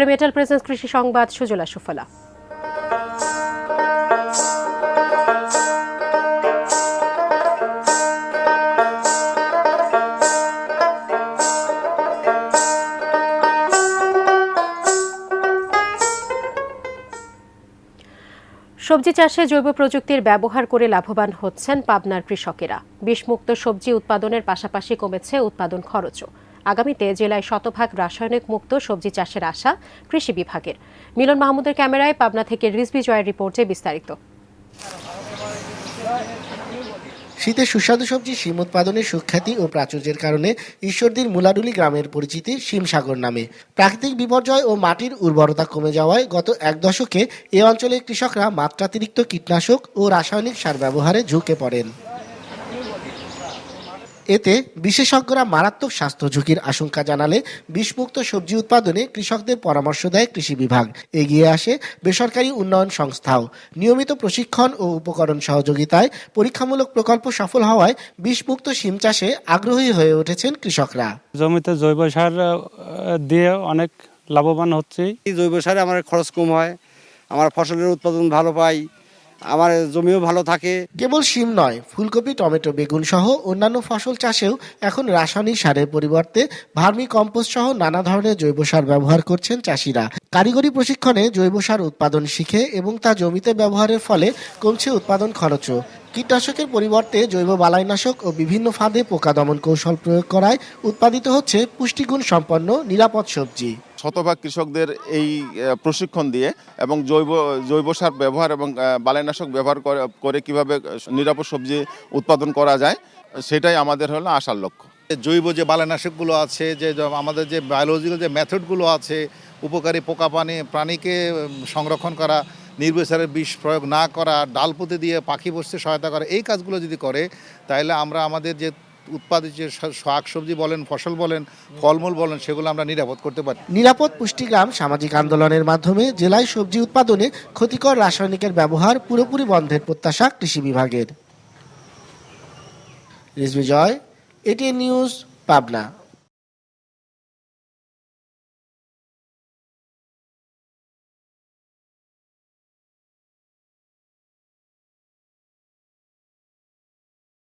এবারে metal presence কৃষি সংবাদ সুজলা সুফলা। সবজি চাষে জৈব প্রযুক্তির ব্যবহার করে লাভবান হচ্ছেন পাবনার কৃষকেরা। বিষমুক্ত সবজি উৎপাদনের পাশাপাশি কমেছে উৎপাদন খরচও। আগামীতে জেলায় শতভাগ রাসায়নিক মুক্ত সবজি চাষের আশা কৃষি বিভাগের। মিলন মাহমুদের ক্যামেরায় পাবনা থেকে রিজভি জয়ের রিপোর্টে বিস্তারিত। শীতে সুস্বাদু সবজি শিম উৎপাদনের সুখ্যাতি ও প্রাচুর্যের কারণে ঈশ্বরদীর মুলাডুলি গ্রামের পরিচিতি শিমসাগর নামে। প্রাকৃতিক বিপর্যয় ও মাটির উর্বরতা কমে যাওয়ায় গত এক দশকে এ অঞ্চলের কৃষকরা মাত্রাতিরিক্ত কীটনাশক ও রাসায়নিক সার ব্যবহারে ঝুঁকে পড়েন। এতে বিশেষজ্ঞরা মারাত্মক স্বাস্থ্য ঝুঁকির আশঙ্কা জানালে বিষমুক্ত সবজি উৎপাদনে কৃষকদের পরামর্শ দেয় কৃষি বিভাগ। এগিয়ে আসে বেসরকারি উন্নয়ন সংস্থাও। নিয়মিত প্রশিক্ষণ ও উপকরণ সহযোগিতায় পরীক্ষামূলক প্রকল্প সফল হওয়ায় বিষমুক্ত শিম চাষে আগ্রহী হয়ে উঠেছেন কৃষকরা। জমিতে জৈব সার দিয়ে অনেক লাভবান হচ্ছে। জৈব সারে আমার খরচ কম হয়, আমার ফসলের উৎপাদন ভালো পাই, আমার জমিও ভালো থাকে। কেবল শিম নয়, ফুলকপি, টমেটো, বেগুন সহ অন্যান্য ফসল চাষেও এখন রাসায়নিক সারের পরিবর্তে ভার্মি কম্পোস্ট সহ নানা ধরনের জৈব সার ব্যবহার করছেন চাষিরা। কারিগরি প্রশিক্ষণে জৈব সার উৎপাদন শিখে এবং তা জমিতে ব্যবহারের ফলে কমছে উৎপাদন খরচও। কীটনাশকের পরিবর্তে জৈব বালাইনাশক ও বিভিন্ন ফাঁদে পোকা দমন কৌশল প্রয়োগ করায় উৎপাদিত হচ্ছে পুষ্টিগুণ সম্পন্ন নিরাপদ সবজি। শতভাগ কৃষকদের এই প্রশিক্ষণ দিয়ে এবং জৈব সার ব্যবহার এবং বালাইনাশক ব্যবহার করে কিভাবে নিরাপদ সবজি উৎপাদন করা যায়, সেটাই আমাদের হলো আশার লক্ষ্য। জৈব যে বালাইনাশকগুলো আছে, যে আমাদের যে বায়োলজিক্যাল যে মেথডগুলো আছে, উপকারী পোকা প্রাণীকে সংরক্ষণ করা, নির্বিচারে বিষ প্রয়োগ না করা, ডাল পুঁতে দিয়ে পাখি বসতে সহায়তা করা, এই কাজগুলো যদি করে তাহলে আমরা আমাদের যে উৎপাদিত যে শাক সবজি বলেন, ফসল বলেন, ফলমূল বলেন, সেগুলো আমরা নিরাপদ করতে পারি। নিরাপদ পুষ্টিগ্রাম সামাজিক আন্দোলনের মাধ্যমে জেলায় সবজি উৎপাদনে ক্ষতিকর রাসায়নিকের ব্যবহার পুরোপুরি বন্ধের প্রত্যাশা কৃষি বিভাগের। রিজভি জয়, এটিএন নিউজ, পাবনা।